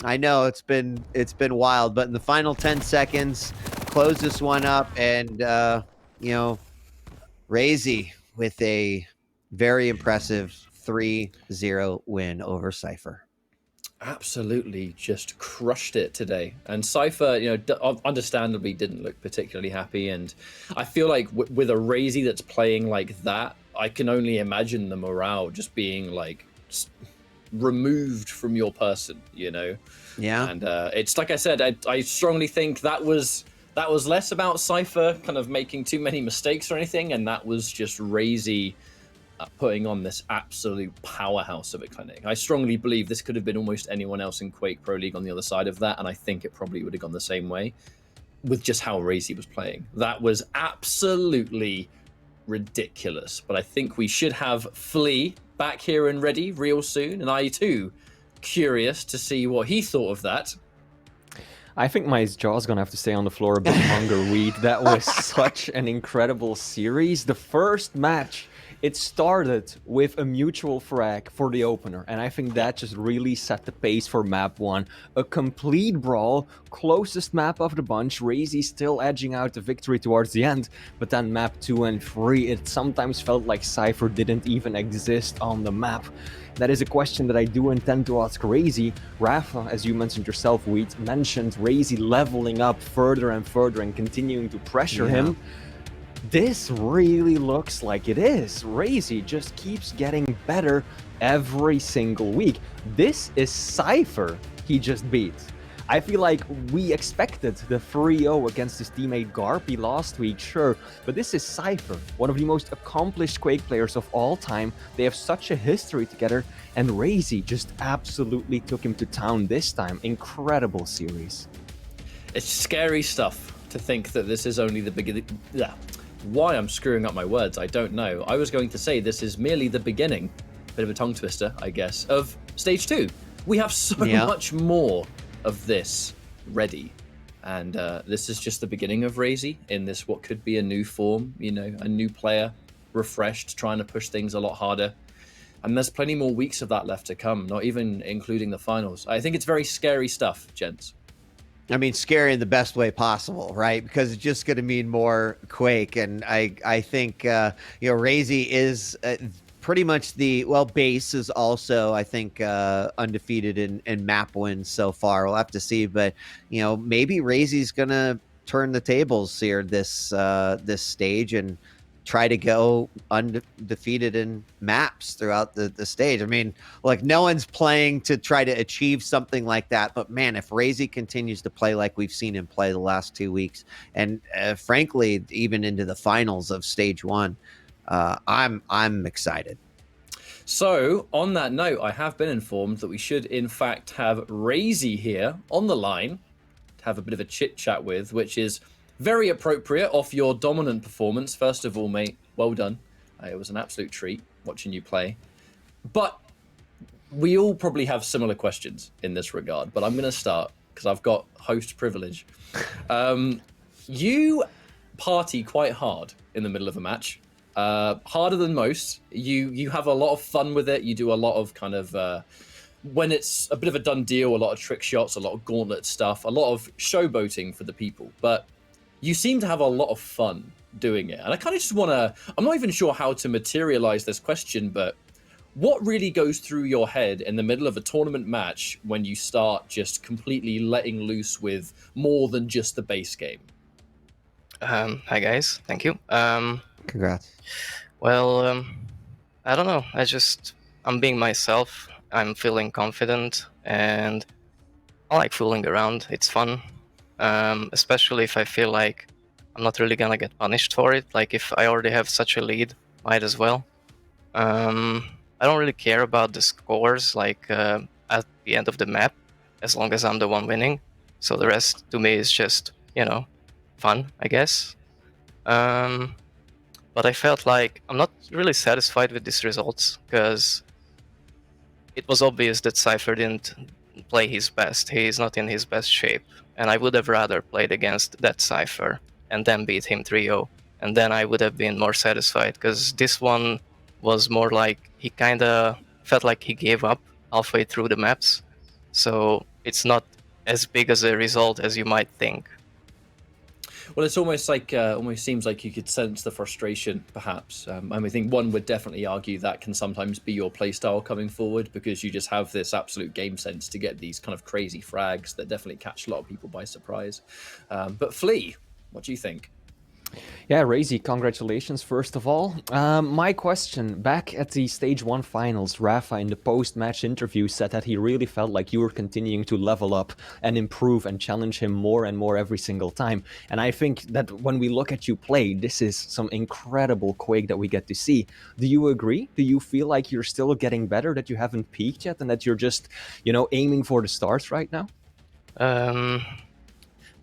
I know it's been wild, but in the final 10 seconds, close this one up, and RAISY with a very impressive 3-0 win over Cypher. Absolutely just crushed it today. And Cypher, understandably didn't look particularly happy. And I feel like with a RAISY that's playing like that, I can only imagine the morale just being like removed from your person, Yeah. And it's like I said, I strongly think that was less about Cypher kind of making too many mistakes or anything, and that was just RAISY putting on this absolute powerhouse of a clinic. I strongly believe this could have been almost anyone else in Quake Pro League on the other side of that, and I think it probably would have gone the same way with just how RAISY was playing. That was absolutely ridiculous. But I think we should have Flea back here and ready real soon, and I too curious to see what he thought of that. I think my jaw's gonna have to stay on the floor a bit longer, Weed. That was such an incredible series. The first match, it started with a mutual frag for the opener, and I think that just really set the pace for map 1. A complete brawl, closest map of the bunch, RAISY still edging out the victory towards the end, but then map 2 and 3, it sometimes felt like Cypher didn't even exist on the map. That is a question that I do intend to ask RAISY. Rafa, as you mentioned yourself, Weed, mentioned RAISY leveling up further and further and continuing to pressure him. This really looks like it is. RAISY just keeps getting better every single week. This is Cypher he just beat. I feel like we expected the 3-0 against his teammate Garpy last week, sure, but this is Cypher, one of the most accomplished Quake players of all time. They have such a history together, and RAISY just absolutely took him to town this time. Incredible series. It's scary stuff to think that this is only the beginning. Yeah. Why I'm screwing up my words, I don't know. I was going to say this is merely the beginning, bit of a tongue twister, I guess, of stage 2. We have so much more of this ready, and this is just the beginning of RAISY in this what could be a new form, you know, a new player, refreshed, trying to push things a lot harder. And there's plenty more weeks of that left to come, not even including the finals. I think it's very scary stuff, gents. I mean, scary in the best way possible, right? Because it's just going to mean more Quake. And I think, RAISY is pretty much base is also, I think, undefeated in map wins so far. We'll have to see. But, maybe RAISY's going to turn the tables here this stage and try to go undefeated in maps throughout the stage. I mean, like, no one's playing to try to achieve something like that, but man, if RAISY continues to play like we've seen him play the last 2 weeks, and frankly, even into the finals of stage 1, I'm excited. So, on that note, I have been informed that we should, in fact, have RAISY here on the line to have a bit of a chit-chat with, which is very appropriate off your dominant performance. First of all, mate, well done. It was an absolute treat watching you play. But we all probably have similar questions in this regard, but I'm going to start because I've got host privilege. You party quite hard in the middle of a match. Harder than most. You have a lot of fun with it. You do a lot of kind of when it's a bit of a done deal, a lot of trick shots, a lot of gauntlet stuff, a lot of showboating for the people. But you seem to have a lot of fun doing it. And I kind of just want to, I'm not even sure how to materialize this question, but what really goes through your head in the middle of a tournament match when you start just completely letting loose with more than just the base game? Hi guys, thank you. Congrats. Well, I don't know. I'm being myself. I'm feeling confident, and I like fooling around. It's fun, especially if I feel like I'm not really gonna get punished for it. Like if I already have such a lead, might as well. I don't really care about the scores, like at the end of the map, as long as I'm the one winning. So the rest to me is just, fun, I guess. But I felt like I'm not really satisfied with these results because it was obvious that Cypher didn't play his best. He is not in his best shape. And I would have rather played against that Cypher and then beat him 3-0. And then I would have been more satisfied because this one was more like he kind of felt like he gave up halfway through the maps. So it's not as big as a result as you might think. Well, it's almost like, almost seems like you could sense the frustration, perhaps. I think one would definitely argue that can sometimes be your playstyle coming forward because you just have this absolute game sense to get these kind of crazy frags that definitely catch a lot of people by surprise. But Flea, what do you think? Yeah, RAISY, congratulations, first of all. My question, back at the Stage 1 finals, Rafa in the post-match interview said that he really felt like you were continuing to level up and improve and challenge him more and more every single time. And I think that when we look at you play, this is some incredible Quake that we get to see. Do you agree? Do you feel like you're still getting better, that you haven't peaked yet, and that you're just, aiming for the stars right now?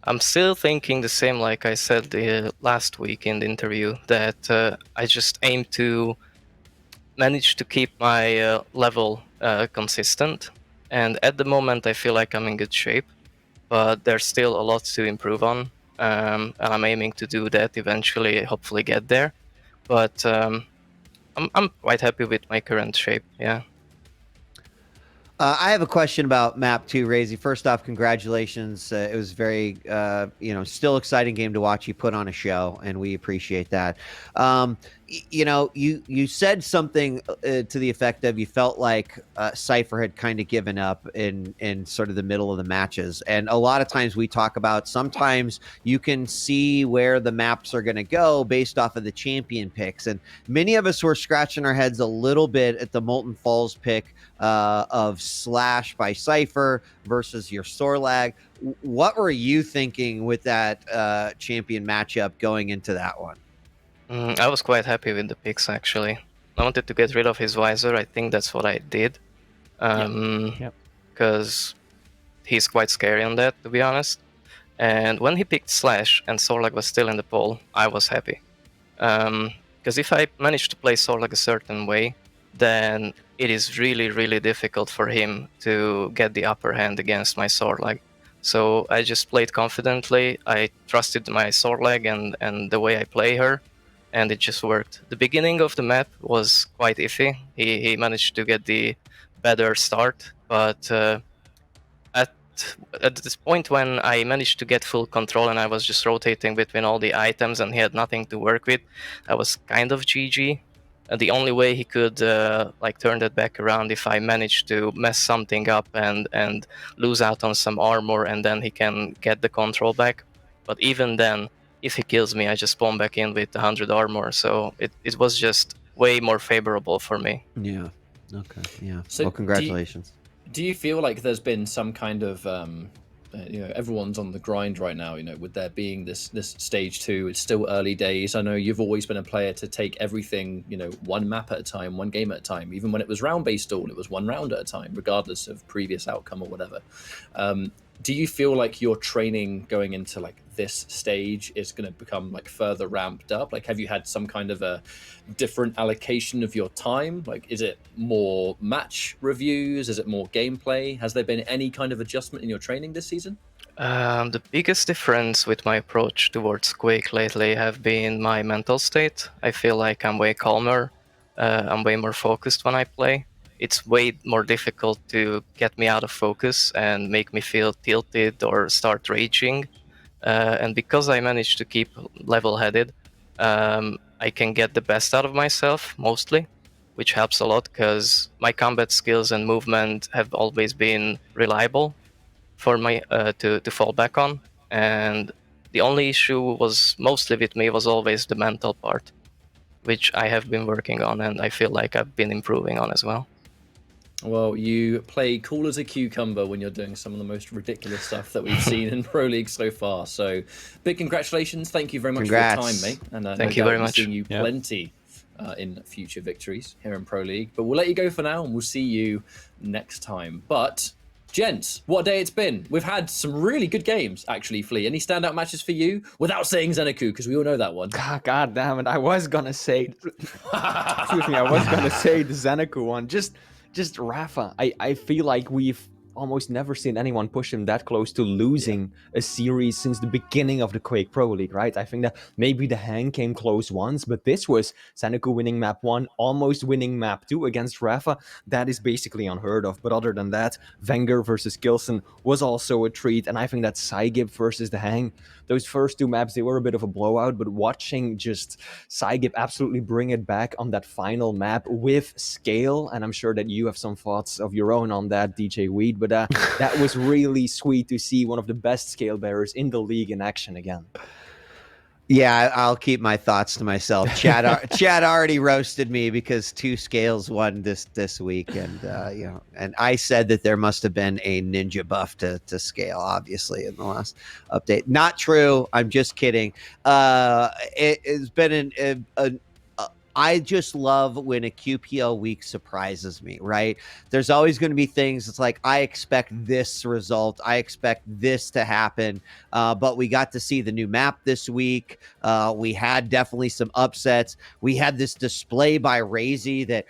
I'm still thinking the same like I said the last week in the interview, that I just aim to manage to keep my level consistent. And at the moment I feel like I'm in good shape. but there's still a lot to improve on, and I'm aiming to do that eventually, hopefully get there. But I'm quite happy with my current shape. Yeah. I have a question about map 2, Razi. First off, congratulations. It was very, still exciting game to watch. You put on a show, and we appreciate that. You said something to the effect of you felt like Cypher had kind of given up in sort of the middle of the matches. And a lot of times we talk about sometimes you can see where the maps are going to go based off of the champion picks. And many of us were scratching our heads a little bit at the Molten Falls pick of Slash by Cypher versus your Sorlag. What were you thinking with that champion matchup going into that one? I was quite happy with the picks, actually. I wanted to get rid of his visor. I think that's what I did. Because he's quite scary on that, to be honest. And when he picked Slash and Sorlag was still in the poll, I was happy. Because if I manage to play Sorlag a certain way, then it is really, really difficult for him to get the upper hand against my Sorlag. So I just played confidently. I trusted my Sorlag and the way I play her, and it just worked. The beginning of the map was quite iffy. He managed to get the better start, but at this point when I managed to get full control and I was just rotating between all the items and he had nothing to work with, I was kind of GG. The only way he could turn that back around if I managed to mess something up and lose out on some armor, and then he can get the control back. But even then, if he kills me, I just spawn back in with 100 armor, so it was just way more favorable for me. Yeah. Okay. Yeah. So well, congratulations. Do you feel like there's been some kind of everyone's on the grind right now, with there being this stage 2, it's still early days. I know you've always been a player to take everything, one map at a time, one game at a time. Even when it was round-based all, it was one round at a time, regardless of previous outcome or whatever. Do you feel like your training going into like this stage is going to become like further ramped up? Like, have you had some kind of a different allocation of your time? Like, is it more match reviews? Is it more gameplay? Has there been any kind of adjustment in your training this season? The biggest difference with my approach towards Quake lately have been my mental state. I feel like I'm way calmer. I'm way more focused when I play. It's way more difficult to get me out of focus and make me feel tilted or start raging. And because I managed to keep level-headed, I can get the best out of myself, mostly, which helps a lot because my combat skills and movement have always been reliable for me to fall back on. And the only issue was mostly with me was always the mental part, which I have been working on and I feel like I've been improving on as well. Well, you play cool as a cucumber when you're doing some of the most ridiculous stuff that we've seen in Pro League so far. So, big congratulations. Thank you very much for your time, mate. And thank you very much. Seeing you plenty in future victories here in Pro League. But we'll let you go for now and we'll see you next time. But, gents, what a day it's been. We've had some really good games, actually, Flea. Any standout matches for you? Without saying Xenaku, because we all know that one. God damn it. I was going to say... Excuse me. I was going to say the Xenaku one. Just Rafa. I feel like we've almost never seen anyone push him that close to losing a series since the beginning of the Quake Pro League, right? I think that maybe the Hang came close once, but this was Xenaku winning map 1, almost winning map 2 against Rafa. That is basically unheard of. But other than that, Wenger versus Gilson was also a treat, and I think that Cygib versus the Hang, those first 2 maps, they were a bit of a blowout, but watching just Cygib absolutely bring it back on that final map with scale, and I'm sure that you have some thoughts of your own on that, DJ Weed, but that was really sweet to see one of the best scale bearers in the league in action again. Yeah, I'll keep my thoughts to myself. Chad already roasted me because 2 scales won this week, and and I said that there must have been a ninja buff to scale, obviously, in the last update. Not true. I'm just kidding. It's been I just love when a QPL week surprises me, right? There's always going to be things. It's like, I expect this result. I expect this to happen. But we got to see the new map this week. We had definitely some upsets. We had this display by RAISY that,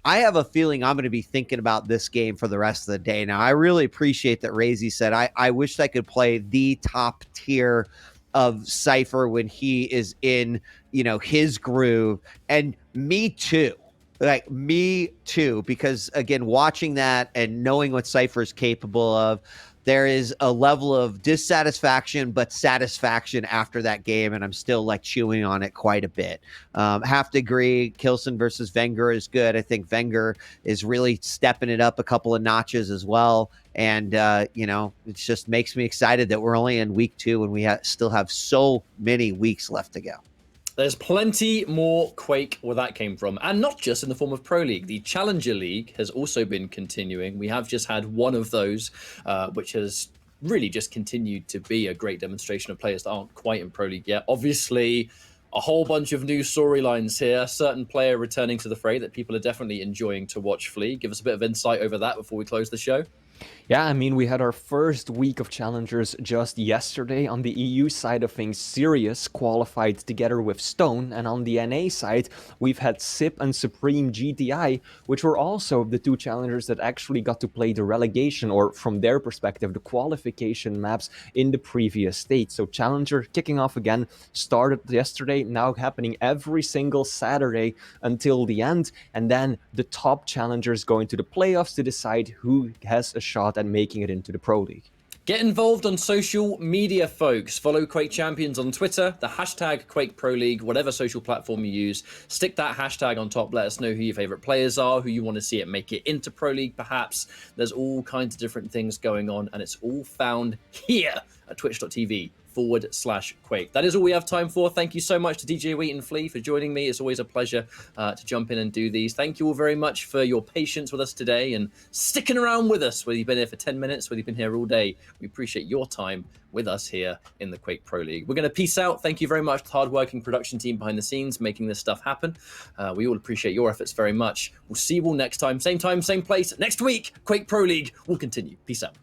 I have a feeling I'm going to be thinking about this game for the rest of the day. Now, I really appreciate that RAISY said, I wish I could play the top tier of Cypher when he is in, his groove. And me too. Like, me too, because again, watching that and knowing what Cypher is capable of, there is a level of dissatisfaction, but satisfaction after that game, and I'm still like chewing on it quite a bit. Have to agree, Kilson versus Wenger is good. I think Wenger is really stepping it up a couple of notches as well. And, it just makes me excited that we're only in week 2 and we still have so many weeks left to go. There's plenty more Quake where that came from, and not just in the form of Pro League. The Challenger League has also been continuing. We have just had one of those, which has really just continued to be a great demonstration of players that aren't quite in Pro League yet. Obviously, a whole bunch of new storylines here. A certain player returning to the fray that people are definitely enjoying to watch flee. Give us a bit of insight over that before we close the show. Yeah, I mean, we had our first week of challengers just yesterday. On the EU side of things, Sirius qualified together with Stone, and on the NA side, we've had SIP and Supreme GTI, which were also the 2 challengers that actually got to play the relegation, or from their perspective, the qualification maps in the previous state. So Challenger kicking off again, started yesterday, now happening every single Saturday until the end, and then the top challengers going to the playoffs to decide who has a shot at making it into the Pro League. Get involved on social media, folks. Follow Quake Champions on Twitter, the hashtag Quake Pro League, whatever social platform you use. Stick that hashtag on top. Let us know who your favorite players are, who you want to see it make it into Pro League, perhaps. There's all kinds of different things going on, and it's all found here at twitch.tv/Quake. That is all we have time for. Thank you so much to DJ Wheat and Flea for joining me. It's always a pleasure to jump in and do these. Thank you all very much for your patience with us today and sticking around with us, whether you've been here for 10 minutes, whether you've been here all day. We appreciate your time with us here in the Quake Pro League. We're going to peace out. Thank you very much to the hardworking production team behind the scenes making this stuff happen. We all appreciate your efforts very much. We'll see you all next time, same same place. Next week, Quake Pro League will continue. Peace out.